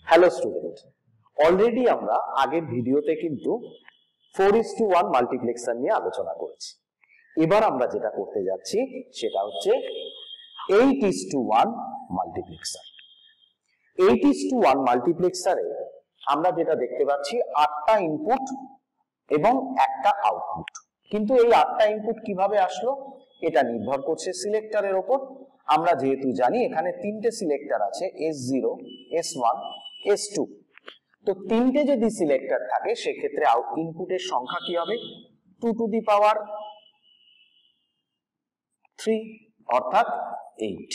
Hello student, already আমরা আগের ভিডিওতে কিন্তু 4:1 মাল্টিপ্লেক্সার নিয়ে আলোচনা করেছি। এবার আমরা যেটা করতে যাচ্ছি সেটা হচ্ছে 8:1 মাল্টিপ্লেক্সার। 8:1 মাল্টিপ্লেক্সারে আমরা যেটা দেখতে পাচ্ছি 8টা ইনপুট এবং একটা আউটপুট। কিন্তু এই 8টা ইনপুট কিভাবে আসলো এটা নির্ভর করছে সিলেক্টরের উপর। আমরা যেহেতু জানি এখানে তিনটে সিলেক্টর আছে, S0, S1, S2। তো তিনটে যদি সিলেক্টর থাকে সেক্ষেত্রে ইনপুটের সংখ্যা কি হবে? 2 টু দি পাওয়ার 3 অর্থাৎ 8।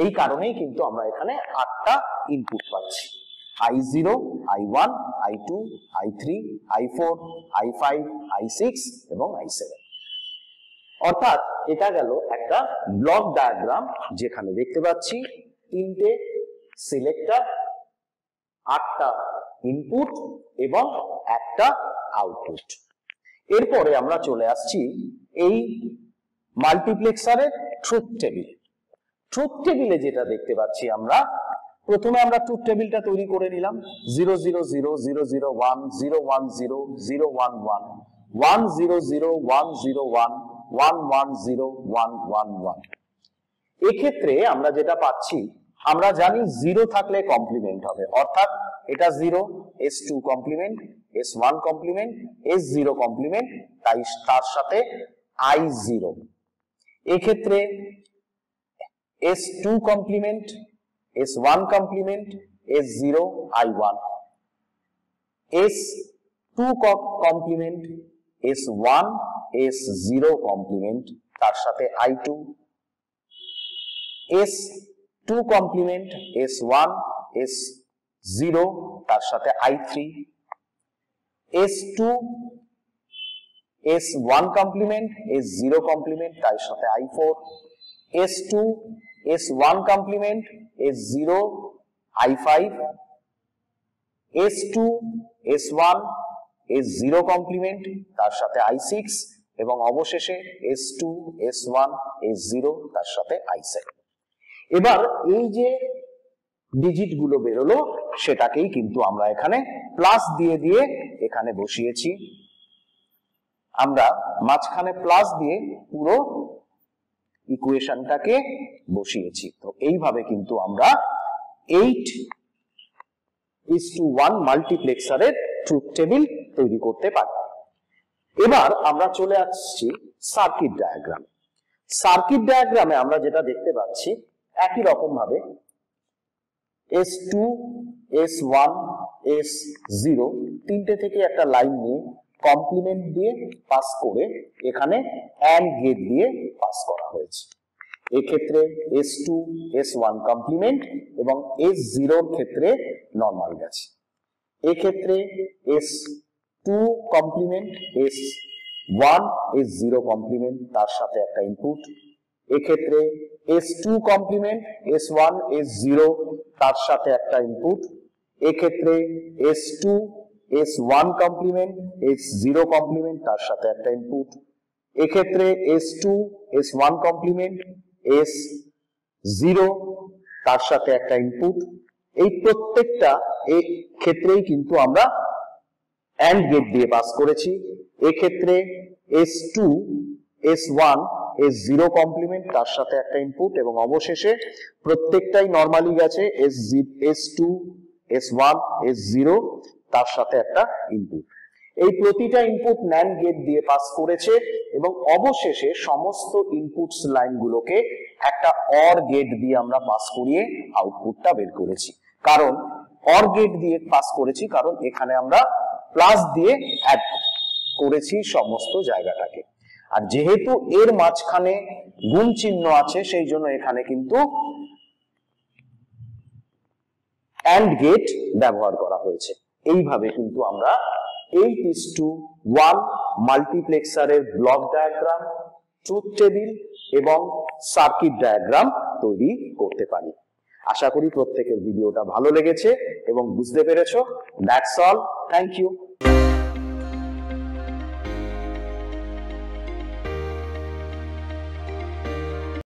এই কারণেই কিন্তু আমরা এখানে 8টা ইনপুট পাচ্ছি, I0, I1, I2, I3, I4, I5, I6 এবং I7। অর্থাৎ এটা গেল একটা ব্লক ডায়াগ্রাম, যেখানে দেখতে পাচ্ছি তিনটে সিলেক্টর, 8টা ইনপুট এবং একটা আউটপুট। এরপরে আমরা চলে আসছি এই মাল্টিপ্লেক্সারের ট্রুথ টেবিল। ট্রুথ টেবিলে যেটা দেখতে পাচ্ছি আমরা প্রথমে ট্রুথ টেবিলটা তৈরি করে নিলাম। 0 0 0 0 0 1 0 1 0 0 1 1 1 0 0 1 0 1 1 1 0 1 1 1। এক্ষেত্রে আমরা যেটা পাচ্ছি, আমরা জানি 0 থাকলে কমপ্লিমেন্ট হবে, অর্থাৎ এটা 0, S2 complement, S1 complement, S0 complement, তাই তার সাথে I0। এক্ষেত্রে S2 complement, S1 complement, S0 I1, S2 complement, S1 S0 complement, তার সাথে I2, S2 complement, S1 S0 তার সাথে I3, S2 S1 complement, S0 complement, তার সাথে I4, S2 S1 complement, S0 I5, S2 S1 S0 complement, তার সাথে I6 এবং অবশেষে S2 S1 S0 তার সাথে I7। এবার এই যে ডিজিট গুলো বেরোলো সেটাকেই কিন্তু আমরা এখানে প্লাস দিয়ে দিয়ে এখানে বসিয়েছি। আমরা মাঝখানে প্লাস দিয়ে পুরো ইকুয়েশনটাকে বসিয়েছি। তো এইভাবে কিন্তু আমরা 8:1 মাল্টিপ্লেক্সারের ট্রুথ টেবিল তৈরি করতে পারি। এবার আমরা চলে আসছি সার্কিট ডায়াগ্রাম। সার্কিট ডায়াগ্রামে আমরা যেটা দেখতে পাচ্ছি একই রকম ভাবে S2 S1 S0 তিনটে থেকে একটা লাইন নিয়ে কমপ্লিমেন্ট দিয়ে পাস করে এখানে অ্যান্ড গেট দিয়ে পাস করা হয়েছে। এক্ষেত্রে S2 S1 কমপ্লিমেন্ট এবং S0 এর ক্ষেত্রে নরমাল গেছে। এক্ষেত্রে S2 complement, S1 S0 complement, তার সাথে একটা ইনপুট। এক্ষেত্রে S2 কমপ্লিমেন্ট, S1 S0 তার সাথে একটা ইনপুট। এক্ষেত্রে S2 S1 complement, S0 complement, তার সাথে একটা ইনপুট। এক্ষেত্রে S2 S1 কমপ্লিমেন্ট, S0 তার সাথে একটা ইনপুট। এই প্রত্যেকটা এই ক্ষেত্রেই কিন্তু আমরা অ্যান্ড গেট দিয়ে পাস করেছি। এক্ষেত্রে S2 S1 S0 কমপ্লিমেন্ট, তার সাথে একটা ইনপুট এবং অবশেষে প্রত্যেকটাই নরমালি গেছে, S2 S1 S0 তার সাথে একটা ইনপুট। এই প্রতিটা ইনপুট ন্যান্ড গেট দিয়ে পাস করেছে এবং অবশেষে সমস্ত ইনপুটস লাইনগুলোকে একটা অর গেট দিয়ে আমরা পাস করিয়ে আউটপুটটা বের করেছি। কারণ অর গেট দিয়ে পাস করেছি কারণ এখানে আমরা প্লাস দিয়ে অ্যাড করেছি সমস্ত জায়গাটাকে, আর যেহেতু এর মাঝখানে গুণ চিহ্ন আছে সেই জন্য এখানে কিন্তু অ্যান্ড গেট ব্যবহার করা হয়েছে। এইভাবে কিন্তু আমরা 8:1 মাল্টিপ্লেক্সারের ব্লক ডায়াগ্রাম, ট্রুথ টেবিল এবং সার্কিট ডায়াগ্রাম তৈরি করতে পারি। আশা করি প্রত্যেকের ভিডিওটা ভালো লেগেছে এবং বুঝতে পেরেছো। That's all, thank you.